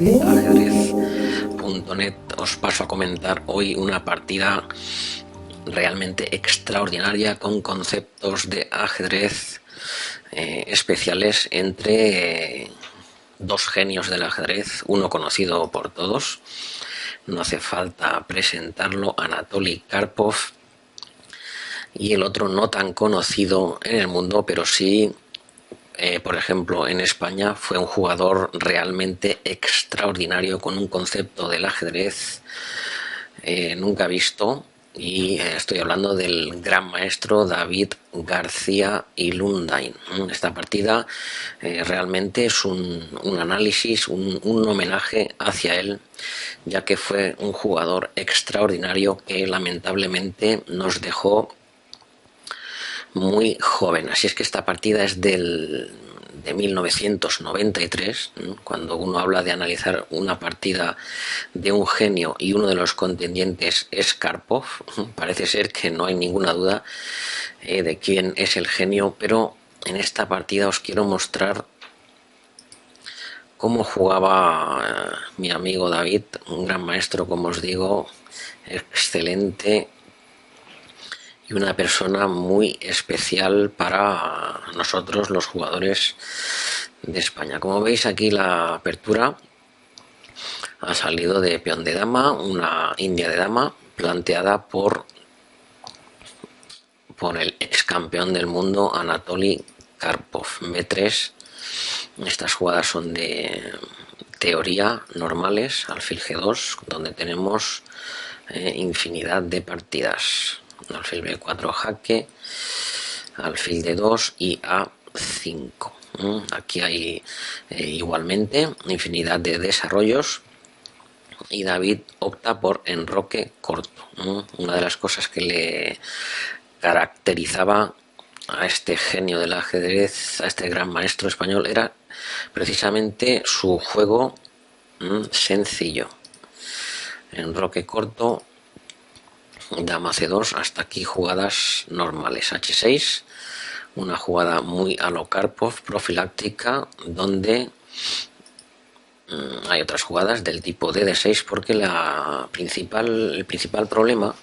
de ajedrez.net os paso a comentar hoy una partida realmente extraordinaria con conceptos de ajedrez especiales entre dos genios del ajedrez, uno conocido por todos, no hace falta presentarlo, Anatoly Karpov, y el otro no tan conocido en el mundo, pero sí, por ejemplo, en España fue un jugador realmente extraordinario con un concepto del ajedrez nunca visto, y estoy hablando del gran maestro David García Ilundain. Esta partida realmente es un análisis, un homenaje hacia él, ya que fue un jugador extraordinario que lamentablemente nos dejó muy joven. Así es que esta partida es de 1993, cuando uno habla de analizar una partida de un genio y uno de los contendientes es Karpov. Parece ser que no hay ninguna duda de quién es el genio, pero en esta partida os quiero mostrar cómo jugaba mi amigo David, un gran maestro, como os digo, excelente, y una persona muy especial para nosotros los jugadores de España. Como veis, aquí la apertura ha salido de peón de dama, una india de dama planteada por el ex campeón del mundo Anatoly Karpov. B3. Estas jugadas son de teoría normales, alfil G2, donde tenemos infinidad de partidas. Alfil B4 jaque, alfil D2 y A5. Aquí hay igualmente infinidad de desarrollos, y David opta por enroque corto. Una de las cosas que le caracterizaba a este genio del ajedrez, a este gran maestro español, era precisamente su juego sencillo. Enroque corto, dama C2, hasta aquí jugadas normales. H6, una jugada muy a lo Karpov, profiláctica, donde hay otras jugadas del tipo DD6, porque el principal problema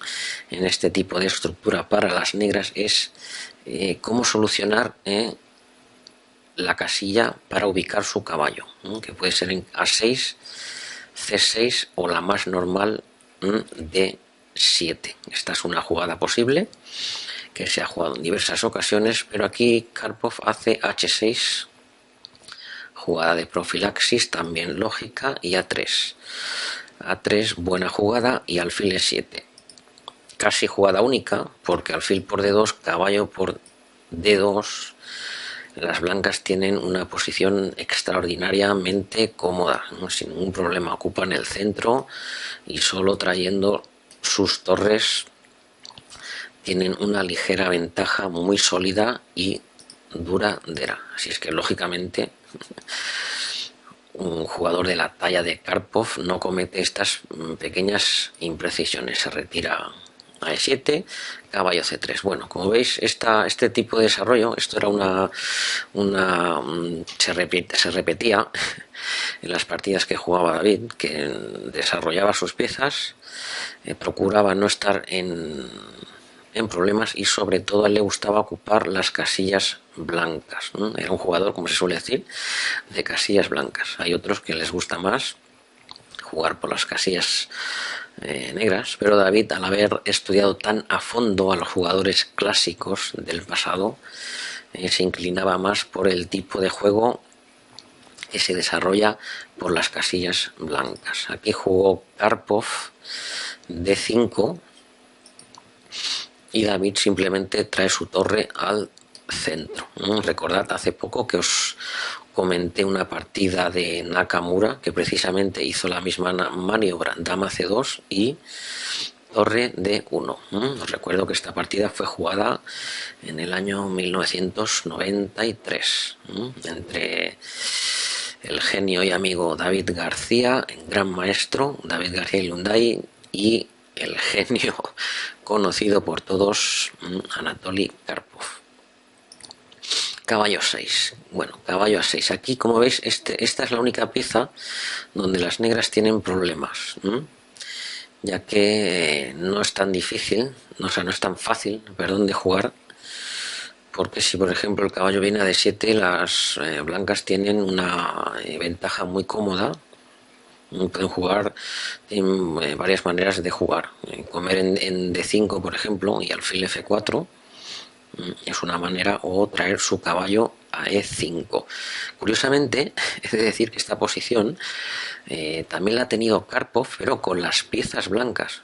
en este tipo de estructura para las negras es cómo solucionar la casilla para ubicar su caballo, que puede ser en A6, C6 o la más normal, D7. Esta es una jugada posible que se ha jugado en diversas ocasiones, pero aquí Karpov hace H6, jugada de profilaxis, también lógica, y A3. A3, buena jugada, y alfil E7. Casi jugada única, porque alfil por D2, caballo por D2. Las blancas tienen una posición extraordinariamente cómoda, sin ningún problema. Ocupan el centro y solo trayendo sus torres tienen una ligera ventaja muy sólida y duradera. Así es que, lógicamente, un jugador de la talla de Karpov no comete estas pequeñas imprecisiones. Se retira a E7, caballo C3. Bueno, como veis, este tipo de desarrollo, esto era se repetía en las partidas que jugaba David, que desarrollaba sus piezas, procuraba no estar en problemas, y sobre todo a él le gustaba ocupar las casillas blancas. Era un jugador, como se suele decir, de casillas blancas. Hay otros que les gusta más jugar por las casillas negras, pero David, al haber estudiado tan a fondo a los jugadores clásicos del pasado, se inclinaba más por el tipo de juego que se desarrolla por las casillas blancas. Aquí jugó Karpov D5, y David simplemente trae su torre al centro. Recordad hace poco que os comenté una partida de Nakamura que precisamente hizo la misma maniobra, dama C2 y torre D1. Os recuerdo que esta partida fue jugada en el año 1993 entre el genio y amigo David García, el gran maestro David García Ilundain, y el genio conocido por todos, Anatoly Karpov. Caballo 6. Bueno, caballo a 6. Aquí, como veis, esta es la única pieza donde las negras tienen problemas, ya que no es tan difícil, o sea, no es tan fácil, perdón, de jugar, porque si por ejemplo el caballo viene a D7, las blancas tienen una ventaja muy cómoda. Pueden jugar, tienen varias maneras de jugar. Comer en D5, por ejemplo, y alfil F4 es una manera, o traer su caballo a E5. Curiosamente, he de decir que esta posición también la ha tenido Karpov, pero con las piezas blancas.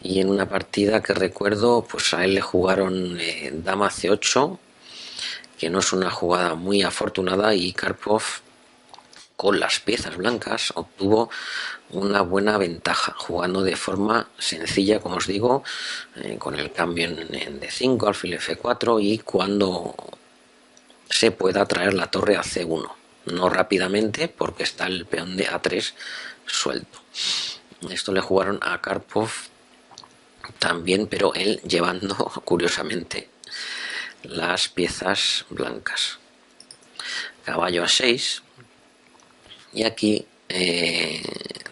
Y en una partida que recuerdo, pues a él le jugaron dama C8, que no es una jugada muy afortunada, y Karpov con las piezas blancas obtuvo una buena ventaja, jugando de forma sencilla, como os digo, con el cambio en D5, alfil F4, y cuando se pueda traer la torre a C1, no rápidamente porque está el peón de A3 suelto. Esto le jugaron a Karpov también, pero él llevando curiosamente las piezas blancas. Caballo a 6, y aquí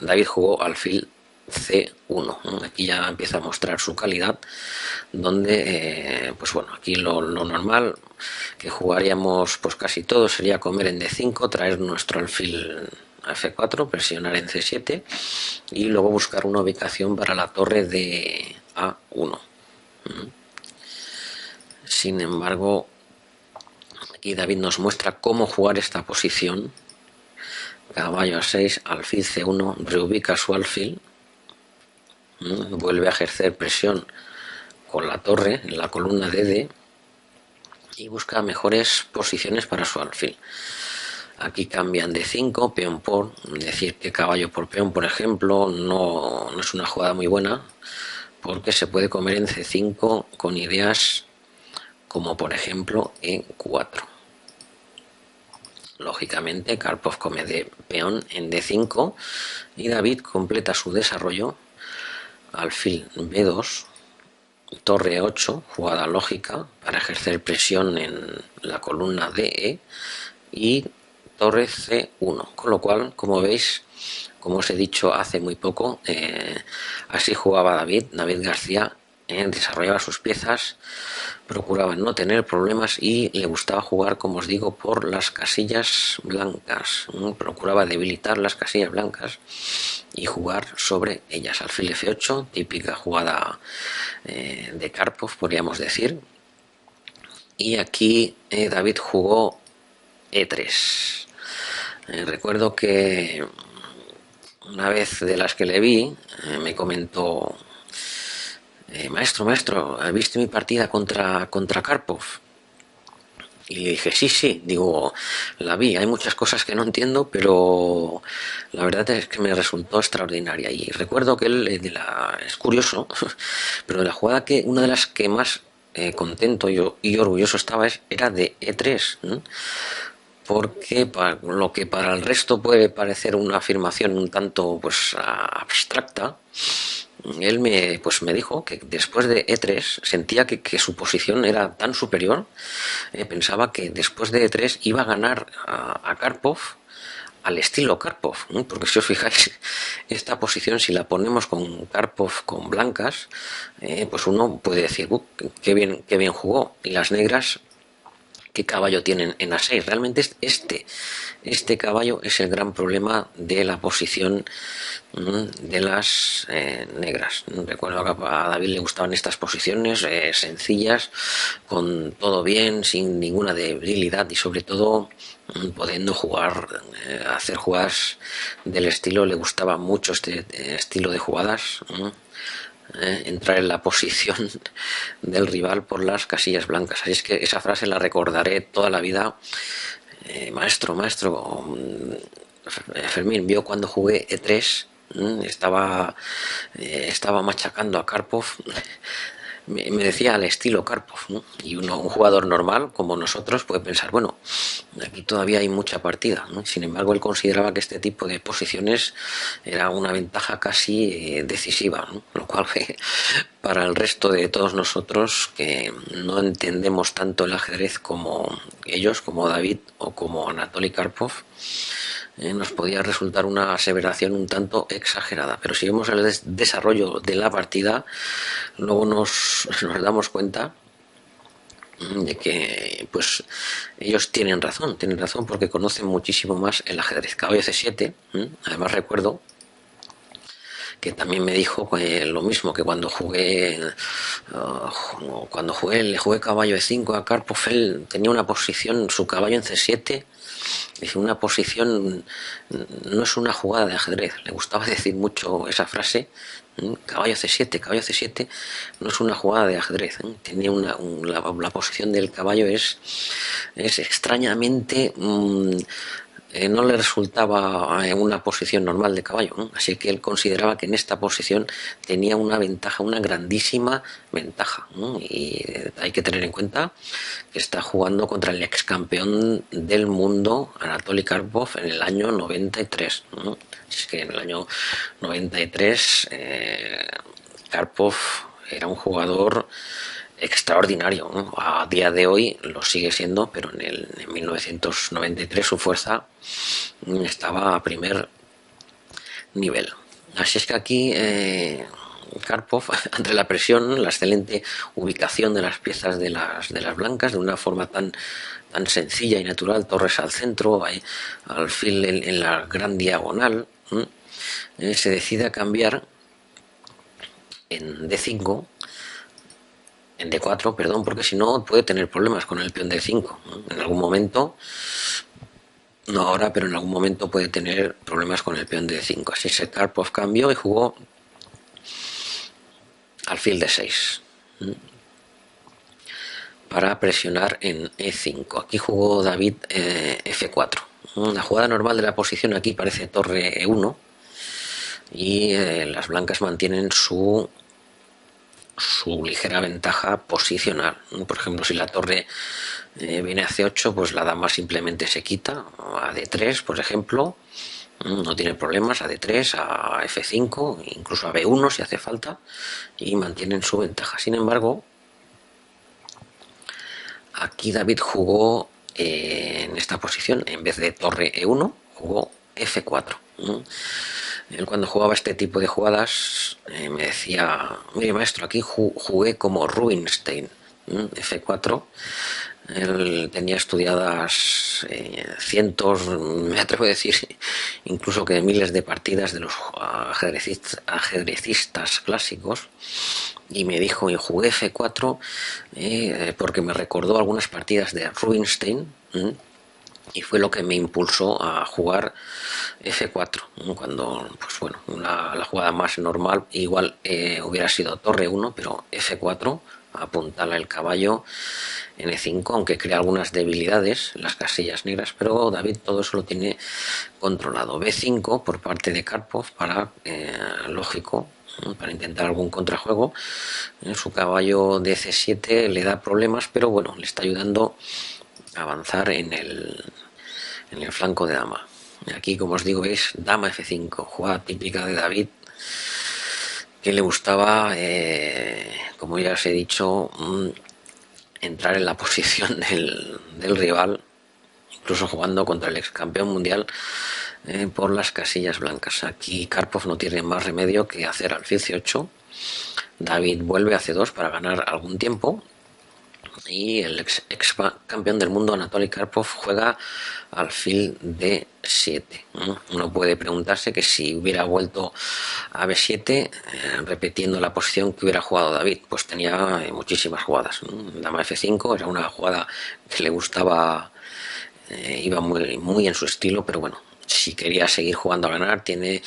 David jugó alfil C1. Aquí ya empieza a mostrar su calidad, donde pues bueno, aquí lo normal que jugaríamos pues casi todo sería comer en D5, traer nuestro alfil a F4, presionar en C7 y luego buscar una ubicación para la torre de A1. Sin embargo, aquí David nos muestra cómo jugar esta posición. Caballo a 6, alfil C1, reubica su alfil, vuelve a ejercer presión con la torre en la columna de D y busca mejores posiciones para su alfil. Aquí cambian de 5, peón por, decir que caballo por peón, por ejemplo, no es una jugada muy buena, porque se puede comer en C5 con ideas como por ejemplo E4. Lógicamente Karpov come de peón en D5 y David completa su desarrollo, alfil B2, torre 8, jugada lógica para ejercer presión en la columna DE, y torre C1, con lo cual, como veis, como os he dicho hace muy poco, así jugaba David García. Desarrollaba sus piezas, procuraba no tener problemas y le gustaba jugar, como os digo, por las casillas blancas. Procuraba debilitar las casillas blancas y jugar sobre ellas. Alfil F8, típica jugada de Karpov, podríamos decir. Y aquí David jugó E3. Recuerdo que una vez de las que le vi, me comentó: maestro, ¿viste mi partida contra Karpov? Y le dije, sí, digo, la vi, hay muchas cosas que no entiendo, pero la verdad es que me resultó extraordinaria. Y recuerdo que él, es curioso, pero de la jugada, que una de las que más contento y orgulloso estaba era de E3, porque lo que para el resto puede parecer una afirmación un tanto pues abstracta, él me dijo que después de E3 sentía que su posición era tan superior, pensaba que después de E3 iba a ganar a Karpov al estilo Karpov, porque si os fijáis, esta posición, si la ponemos con Karpov con blancas, pues uno puede decir, qué bien jugó, y las negras, ¿qué caballo tienen en A6? Realmente este caballo es el gran problema de la posición de las negras. Recuerdo que a David le gustaban estas posiciones sencillas, con todo bien, sin ninguna debilidad y sobre todo pudiendo jugar, hacer jugadas del estilo. Le gustaba mucho este estilo de jugadas. Entrar en la posición del rival por las casillas blancas. Así es que esa frase la recordaré toda la vida. Maestro, Fermín vio cuando jugué E3, estaba machacando a Karpov, me decía al estilo Karpov, ¿no? Y un jugador normal como nosotros puede pensar, bueno, aquí todavía hay mucha partida, ¿no? Sin embargo, él consideraba que este tipo de posiciones era una ventaja casi decisiva, ¿no? Lo cual para el resto de todos nosotros que no entendemos tanto el ajedrez como ellos, como David o como Anatoly Karpov, nos podía resultar una aseveración un tanto exagerada. Pero si vemos el desarrollo de la partida, luego nos damos cuenta de que pues ellos tienen razón porque conocen muchísimo más el ajedrez. Caballo C7, además recuerdo que también me dijo lo mismo, que le jugué caballo E5 a Karpov, él tenía una posición, su caballo en C7, dice, una posición no es una jugada de ajedrez. Le gustaba decir mucho esa frase, caballo C7 no es una jugada de ajedrez. Tenía la posición del caballo es extrañamente no le resultaba una posición normal de caballo, ¿no? Así que él consideraba que en esta posición tenía una ventaja, una grandísima ventaja, ¿no? Y hay que tener en cuenta que está jugando contra el ex campeón del mundo, Anatoly Karpov, en el año 93, ¿no? Es que en el año 93 Karpov era un jugador extraordinario, ¿no? A día de hoy lo sigue siendo, pero en 1993 su fuerza estaba a primer nivel. Así es que aquí Karpov, ante la presión, la excelente ubicación de las piezas de las blancas, de una forma tan sencilla y natural, torres al centro, alfil en la gran diagonal, se decide a cambiar en D5, en D4, perdón, porque si no puede tener problemas con el peón D5, ¿no? En algún momento, no ahora, pero en algún momento puede tener problemas con el peón D5. Así se Karpov cambió y jugó alfil D6 para presionar en E5. Aquí jugó David F4. La jugada normal de la posición aquí parece torre E1 y las blancas mantienen su ligera ventaja posicional. Por ejemplo, si la torre viene a C8, pues la dama simplemente se quita a D3, por ejemplo, no tiene problemas, a D3, a F5, incluso a B1 si hace falta, y mantienen su ventaja. Sin embargo, aquí David jugó en esta posición, en vez de torre E1, jugó F4. Él cuando jugaba este tipo de jugadas me decía, mire maestro, aquí jugué como Rubinstein, F4. Él tenía estudiadas cientos, me atrevo a decir, incluso que miles de partidas de los ajedrecistas clásicos, y me dijo, y jugué F4 porque me recordó algunas partidas de Rubinstein, y fue lo que me impulsó a jugar F4, cuando, pues bueno, la jugada más normal igual hubiera sido torre 1, pero F4, apuntala el caballo en E5, aunque crea algunas debilidades en las casillas negras, pero David todo eso lo tiene controlado. B5 por parte de Karpov para, lógico, para intentar algún contrajuego. Su caballo de C7 le da problemas, pero bueno, le está ayudando a avanzar en el flanco de dama. Aquí, como os digo, es dama F5, jugada típica de David, que le gustaba, como ya os he dicho, entrar en la posición del rival, incluso jugando contra el ex campeón mundial por las casillas blancas. Aquí Karpov no tiene más remedio que hacer alfil C8. David vuelve a C2 para ganar algún tiempo, y el ex campeón del mundo Anatoly Karpov juega alfil D7. Uno puede preguntarse que si hubiera vuelto a B7 repitiendo la posición que hubiera jugado David, pues tenía muchísimas jugadas. Dama F5 era una jugada que le gustaba, iba muy en su estilo, pero bueno, si quería seguir jugando a ganar tiene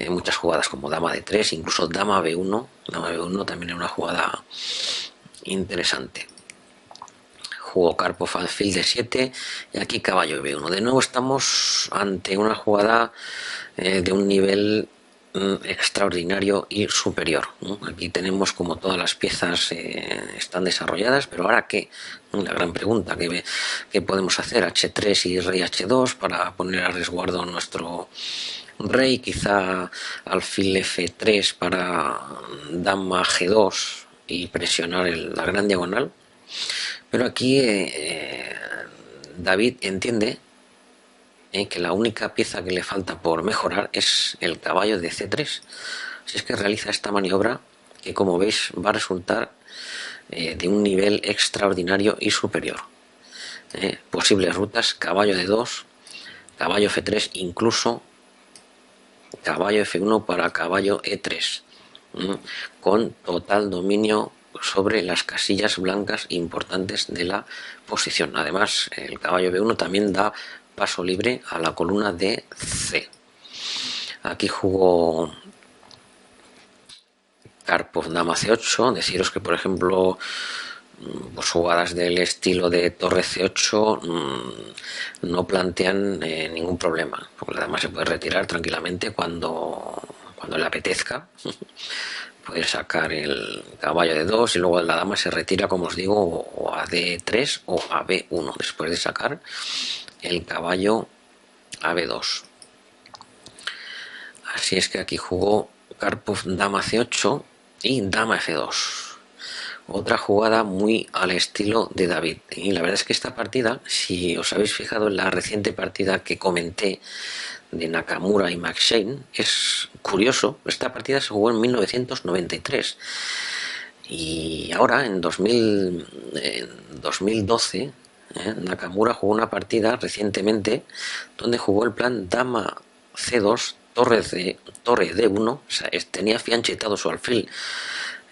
muchas jugadas como dama D3, incluso dama B1. Dama B1 también era una jugada interesante. Jugó Karpov alfil D7 y aquí caballo B1. De nuevo estamos ante una jugada de un nivel extraordinario y superior. Aquí tenemos como todas las piezas están desarrolladas, pero ahora ¿qué? La gran pregunta, ¿qué podemos hacer? H3 y rey H2 para poner a resguardo nuestro rey, quizá alfil F3 para dama G2 y presionar la gran diagonal. Pero aquí David entiende que la única pieza que le falta por mejorar es el caballo de C3. Si es que realiza esta maniobra que, como veis, va a resultar de un nivel extraordinario y superior. Posibles rutas: caballo de 2, caballo F3, incluso caballo F1 para caballo E3, con total dominio sobre las casillas blancas importantes de la posición. Además, el caballo B1 también da paso libre a la columna de C. Aquí jugó Karpov dama C8. Deciros que, por ejemplo, pues jugadas del estilo de torre C8 no plantean ningún problema, porque la dama se puede retirar tranquilamente cuando le apetezca. Puede sacar el caballo de 2 y luego la dama se retira, como os digo, o a D3 o a B1, después de sacar el caballo a B2. Así es que aquí jugó Karpov dama C8 y dama F2. Otra jugada muy al estilo de David. Y la verdad es que esta partida, si os habéis fijado en la reciente partida que comenté de Nakamura y Max Shane, es curioso. Esta partida se jugó en 1993 y ahora en 2012 Nakamura jugó una partida recientemente donde jugó el plan dama C2, torre D1, o sea, tenía fianchetado su alfil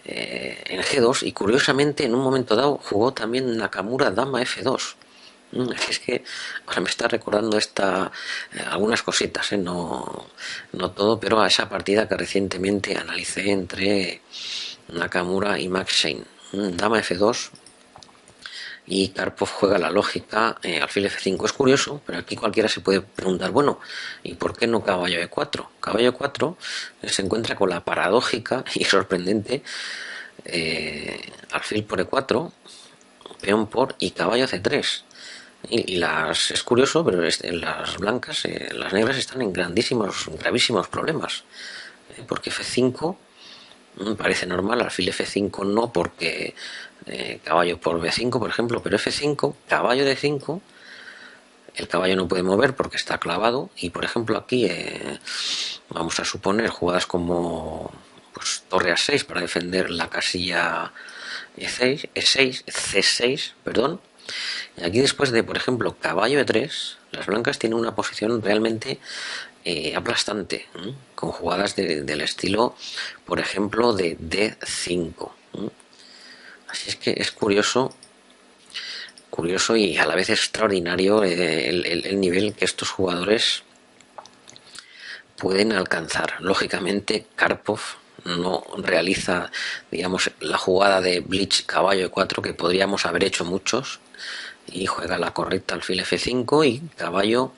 en G2, y curiosamente en un momento dado jugó también Nakamura dama F2. Así es que ahora me está recordando algunas cositas, no todo, pero a esa partida que recientemente analicé entre Nakamura y Max Shane. Dama F2 y Karpov juega la lógica alfil F5. Es curioso, pero aquí cualquiera se puede preguntar, bueno, ¿y por qué no caballo E4? Caballo E4 se encuentra con la paradójica y sorprendente alfil por E4, peón por y caballo C3. Es curioso, pero las blancas, las negras están en gravísimos problemas, porque F5 parece normal, alfil F5 no, porque caballo por B5, por ejemplo, pero F5, caballo D5, el caballo no puede mover porque está clavado. Y por ejemplo aquí vamos a suponer jugadas como pues torre A6 para defender la casilla C6, perdón. Y aquí, después de, por ejemplo, caballo E3, las blancas tienen una posición realmente aplastante, con jugadas del estilo, por ejemplo, de D5. Así es que es curioso y a la vez extraordinario el nivel que estos jugadores pueden alcanzar. Lógicamente, Karpov no realiza, digamos, la jugada de Blitz caballo E4 que podríamos haber hecho muchos, y juega la correcta alfil F5 y caballo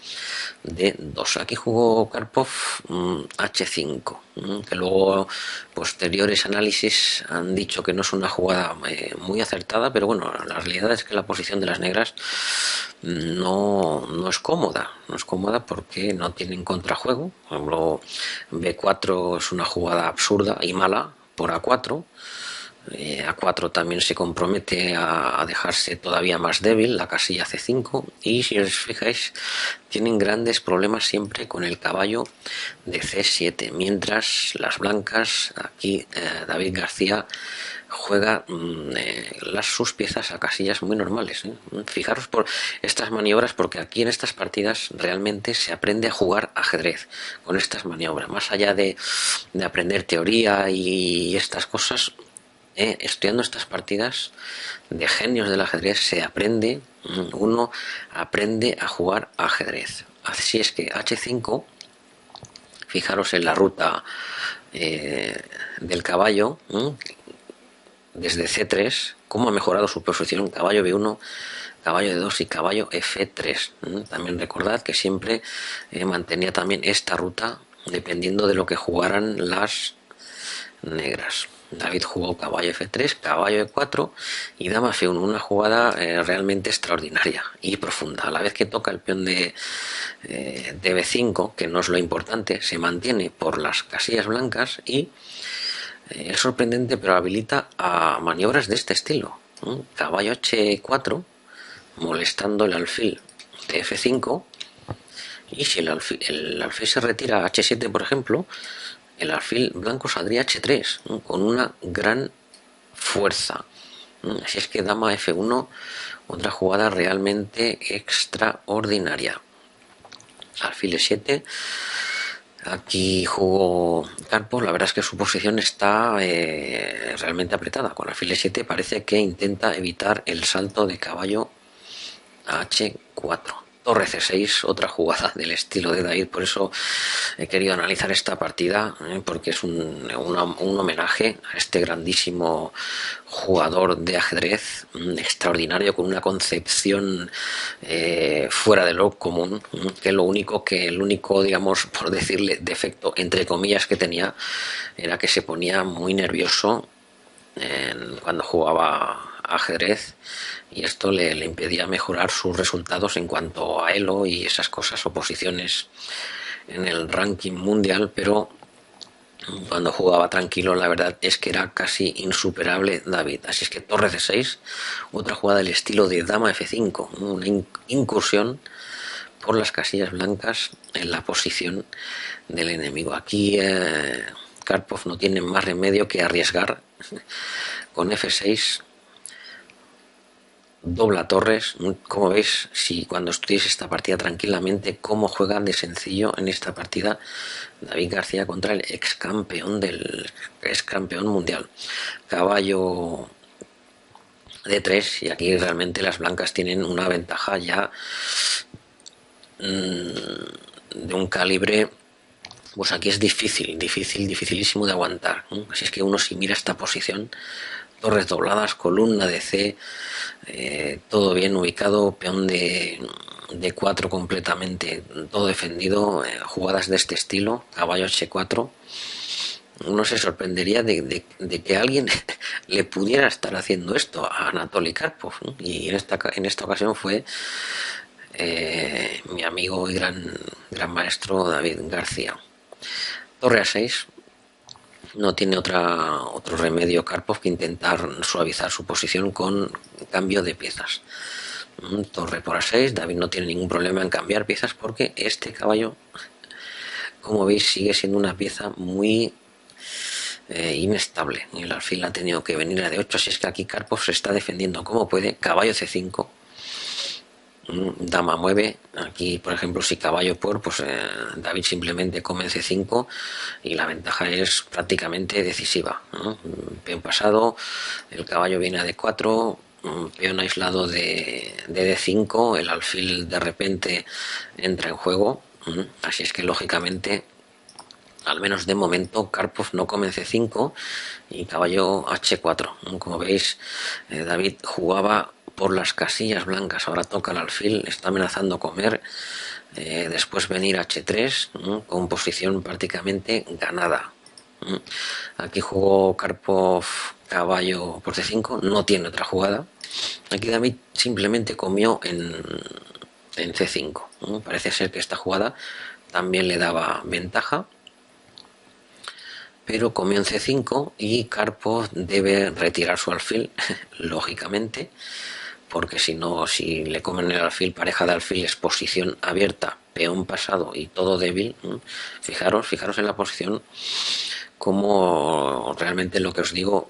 D2. Aquí jugó Karpov H5, que luego posteriores análisis han dicho que no es una jugada muy acertada, pero bueno, la realidad es que la posición de las negras no es cómoda, porque no tienen contrajuego. Por ejemplo, B4 es una jugada absurda y mala por A4. A4 también se compromete a dejarse todavía más débil la casilla C5, y si os fijáis tienen grandes problemas siempre con el caballo de C7, mientras las blancas, aquí David García juega sus piezas a casillas muy normales. Fijaros por estas maniobras, porque aquí en estas partidas realmente se aprende a jugar ajedrez con estas maniobras, más allá de aprender teoría y estas cosas. Estudiando estas partidas de genios del ajedrez uno aprende a jugar ajedrez. Así es que H5, fijaros en la ruta del caballo, desde C3, cómo ha mejorado su posición, caballo B1, caballo D2 y caballo F3. También recordad que siempre mantenía también esta ruta dependiendo de lo que jugaran las negras. David jugó caballo F3, caballo E4 y dama F1, una jugada realmente extraordinaria y profunda. A la vez que toca el peón de B5, que no es lo importante, se mantiene por las casillas blancas y es sorprendente, pero habilita a maniobras de este estilo. Caballo H4, molestando el alfil de F5, y si el alfil se retira a H7, por ejemplo, el alfil blanco saldría H3, ¿no? Con una gran fuerza. Así es que dama F1, otra jugada realmente extraordinaria. Alfil E7. Aquí jugó Karpov. La verdad es que su posición está realmente apretada. Con alfil E7 parece que intenta evitar el salto de caballo a H4. Torre C6, otra jugada del estilo de David. Por eso he querido analizar esta partida, porque es un homenaje a este grandísimo jugador de ajedrez, extraordinario, con una concepción fuera de lo común, que el único, digamos, por decirle defecto, entre comillas, que tenía, era que se ponía muy nervioso cuando jugaba ajedrez, y esto le impedía mejorar sus resultados en cuanto a elo y esas cosas, o posiciones en el ranking mundial. Pero cuando jugaba tranquilo, la verdad es que era casi insuperable David. Así es que torre C6, otra jugada del estilo de dama F5, una incursión por las casillas blancas en la posición del enemigo. Aquí Karpov no tiene más remedio que arriesgar. Con F6 dobla torres. Como veis, si cuando estudiéis esta partida tranquilamente, cómo juegan de sencillo en esta partida David García contra el ex campeón mundial. Caballo D3, y aquí realmente las blancas tienen una ventaja ya de un calibre, pues aquí es dificilísimo de aguantar. Así es que uno, si mira esta posición, torres dobladas, columna de C, todo bien ubicado, peón de 4 completamente, todo defendido, jugadas de este estilo, caballo H4, uno se sorprendería de que alguien le pudiera estar haciendo esto a Anatoly Karpov, ¿no? Y en esta ocasión fue mi amigo y gran maestro David García. Torre A6. No tiene otro remedio Karpov que intentar suavizar su posición con cambio de piezas. Torre por A6. David no tiene ningún problema en cambiar piezas, porque este caballo, como veis, sigue siendo una pieza muy inestable. El alfil ha tenido que venir a D8, así es que aquí Karpov se está defendiendo como puede. Caballo C5. Dama mueve. Aquí, por ejemplo, si caballo pues David simplemente come C5 y la ventaja es prácticamente decisiva, ¿no? Peón pasado, el caballo viene a D4, peón aislado de D5, el alfil de repente entra en juego. Así es que lógicamente, al menos de momento, Karpov no come C5 y caballo H4. Como veis, David jugaba por las casillas blancas. Ahora toca el alfil, está amenazando comer, después venir H3, con posición prácticamente ganada. Aquí jugó Karpov caballo por C5, no tiene otra jugada. Aquí David simplemente comió en C5. Parece ser que esta jugada también le daba ventaja, pero comió en C5 y Karpov debe retirar su alfil, lógicamente, porque si no, si le comen el alfil, pareja de alfiles, posición abierta, peón pasado y todo débil. Fijaros en la posición, como realmente, lo que os digo,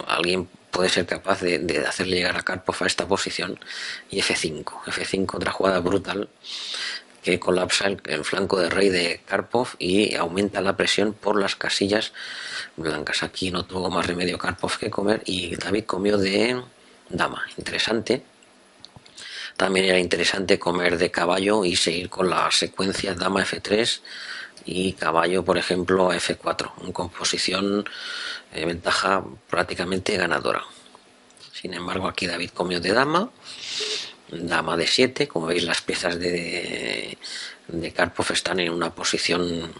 alguien puede ser capaz de hacerle llegar a Karpov a esta posición. Y F5, otra jugada brutal que colapsa el flanco de rey de Karpov y aumenta la presión por las casillas blancas. Aquí no tuvo más remedio Karpov que comer y David comió de dama. Interesante. También era interesante comer de caballo y seguir con la secuencia dama F3 y caballo, por ejemplo, F4, con posición ventaja prácticamente ganadora. Sin embargo, aquí David comió de dama dama de 7. Como veis, las piezas de Karpov están en una posición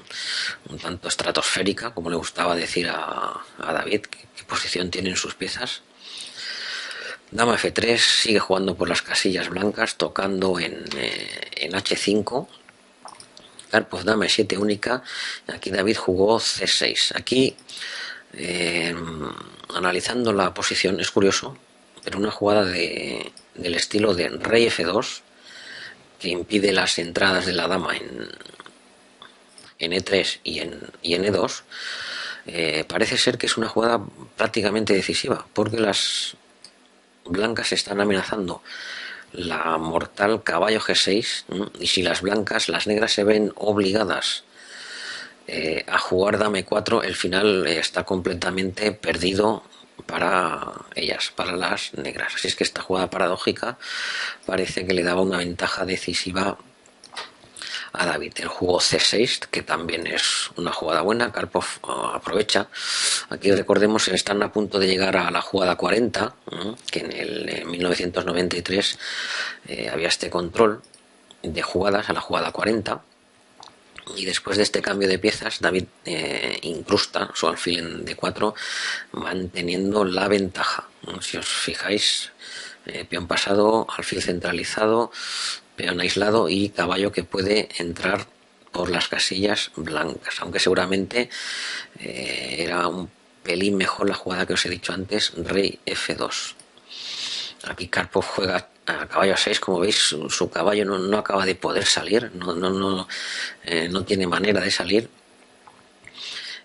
un tanto estratosférica, como le gustaba decir a David, qué posición tienen sus piezas. Dama F3, sigue jugando por las casillas blancas, tocando en H5. Karpov dama E7 única. Aquí David jugó C6. Aquí, analizando la posición, es curioso, pero una jugada del estilo de rey F2, que impide las entradas de la dama en E3 y en E2, parece ser que es una jugada prácticamente decisiva, porque las blancas están amenazando la mortal caballo G6, y si las negras se ven obligadas a jugar dama E4, el final está completamente perdido para ellas, para las negras. Así es que esta jugada paradójica parece que le daba una ventaja decisiva a David. Él jugó C6, que también es una jugada buena. Karpov aprovecha. Aquí recordemos que están a punto de llegar a la jugada 40, que en el 1993 había este control de jugadas a la jugada 40. Y después de este cambio de piezas, David incrusta su alfil en D4, manteniendo la ventaja. Si os fijáis, peón pasado, alfil centralizado, peón aislado y caballo que puede entrar por las casillas blancas, aunque seguramente era un pelín mejor la jugada que os he dicho antes, rey F2. Aquí Karpov juega a caballo 6, como veis su caballo no acaba de poder salir, no tiene manera de salir.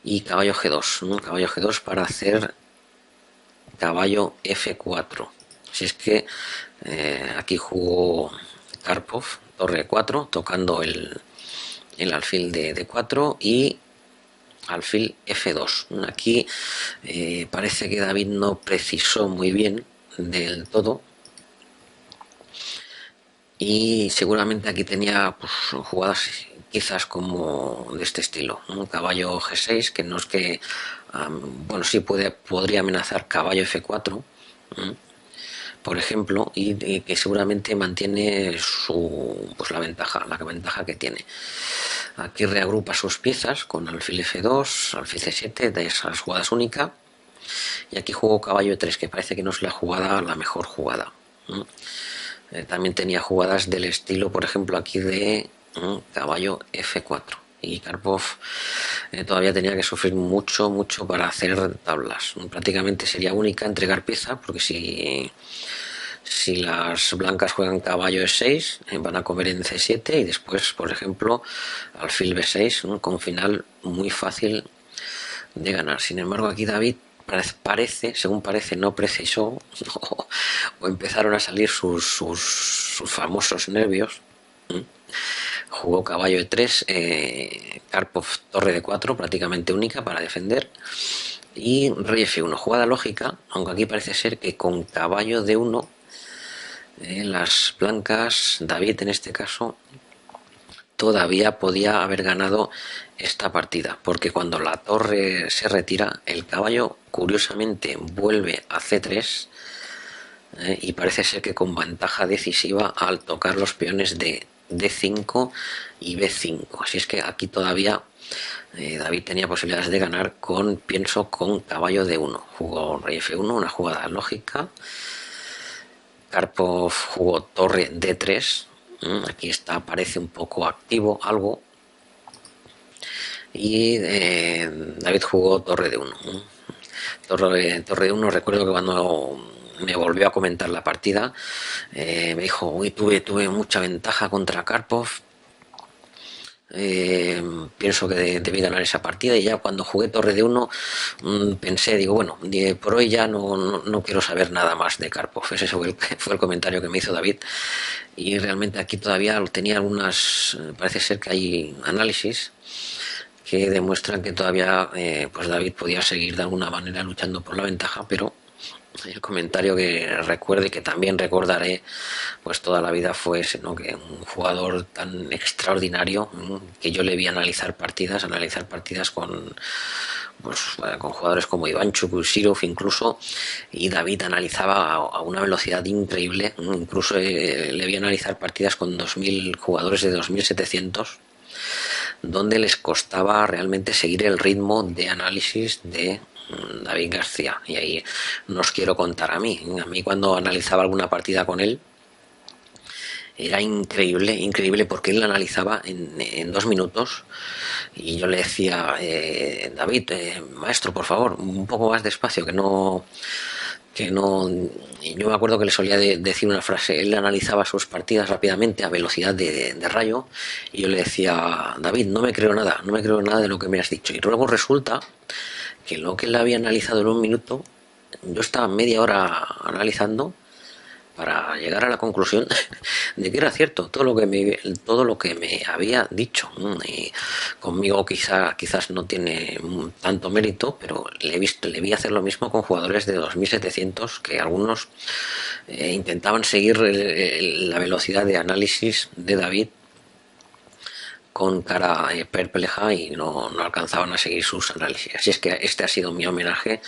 Y caballo G2, caballo G2 para hacer caballo F4. Si es que aquí jugó Karpov, torre 4, tocando el alfil de D4 y alfil F2. Aquí parece que David no precisó muy bien del todo, y seguramente aquí tenía pues, jugadas quizás como de este estilo, ¿no? Caballo G6, que no es que bueno, sí podría amenazar caballo F4, por ejemplo, y que seguramente mantiene pues la ventaja que tiene. Aquí reagrupa sus piezas con alfil F2, alfil C7, de esas jugadas únicas, y aquí jugó caballo E3, que parece que no es la mejor jugada. También tenía jugadas del estilo, por ejemplo, aquí de caballo F4. Y Karpov todavía tenía que sufrir mucho para hacer tablas. Prácticamente sería única entregar pieza, porque si las blancas juegan caballo E6, van a comer en C7 y después, por ejemplo, alfil B6, con final muy fácil de ganar. Sin embargo, aquí David según parece, no precisó, o empezaron a salir sus famosos nervios. Jugó caballo E3, Karpov torre D4, prácticamente única para defender, y rey F1, jugada lógica, aunque aquí parece ser que con caballo D1 las blancas, David en este caso, todavía podía haber ganado esta partida, porque cuando la torre se retira, el caballo curiosamente vuelve a C3, y parece ser que con ventaja decisiva al tocar los peones de D5 y B5. Así es que aquí todavía David tenía posibilidades de ganar pienso con caballo D1. Jugó rey F1, una jugada lógica. Karpov jugó torre D3. Aquí parece un poco activo algo. Y David jugó torre D1. Torre D1, recuerdo que cuando me volvió a comentar la partida, me dijo, uy, tuve mucha ventaja contra Karpov, pienso que debí ganar esa partida, y ya cuando jugué torre D1 pensé, digo, bueno, por hoy ya no quiero saber nada más de Karpov. Ese fue el comentario que me hizo David, y realmente aquí todavía tenía parece ser que hay análisis que demuestran que todavía pues David podía seguir de alguna manera luchando por la ventaja, pero El comentario que recuerde y que también recordaré pues toda la vida fue ese, ¿no? Que un jugador tan extraordinario, que yo le vi analizar partidas con jugadores como Iván Chukwushirov incluso, y David analizaba a una velocidad increíble, incluso le vi analizar partidas con 2000 jugadores de 2700, donde les costaba realmente seguir el ritmo de análisis de David García. Y ahí no os quiero contar a mí cuando analizaba alguna partida con él, era increíble porque él la analizaba en 2 minutos, y yo le decía, David, maestro, por favor, un poco más despacio, que no. Yo me acuerdo que le solía decir una frase. Él analizaba sus partidas rápidamente a velocidad de rayo, y yo le decía, David, no me creo nada de lo que me has dicho. Y luego resulta que lo que él había analizado en 1 minuto, yo estaba media hora analizando para llegar a la conclusión de que era cierto todo lo que me había dicho. Y conmigo quizás no tiene tanto mérito, pero le vi hacer lo mismo con jugadores de 2700, que algunos intentaban seguir la velocidad de análisis de David con cara perpleja, y no alcanzaban a seguir sus análisis. Así es que este ha sido mi homenaje,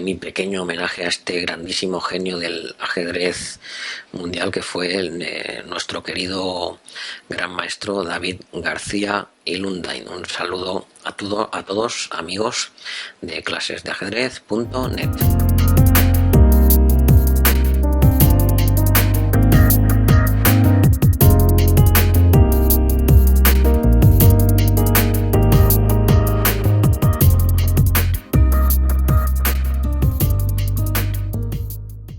mi pequeño homenaje a este grandísimo genio del ajedrez mundial, que fue nuestro querido gran maestro David García Ilundain. Un saludo a todos amigos de clasesdeajedrez.net.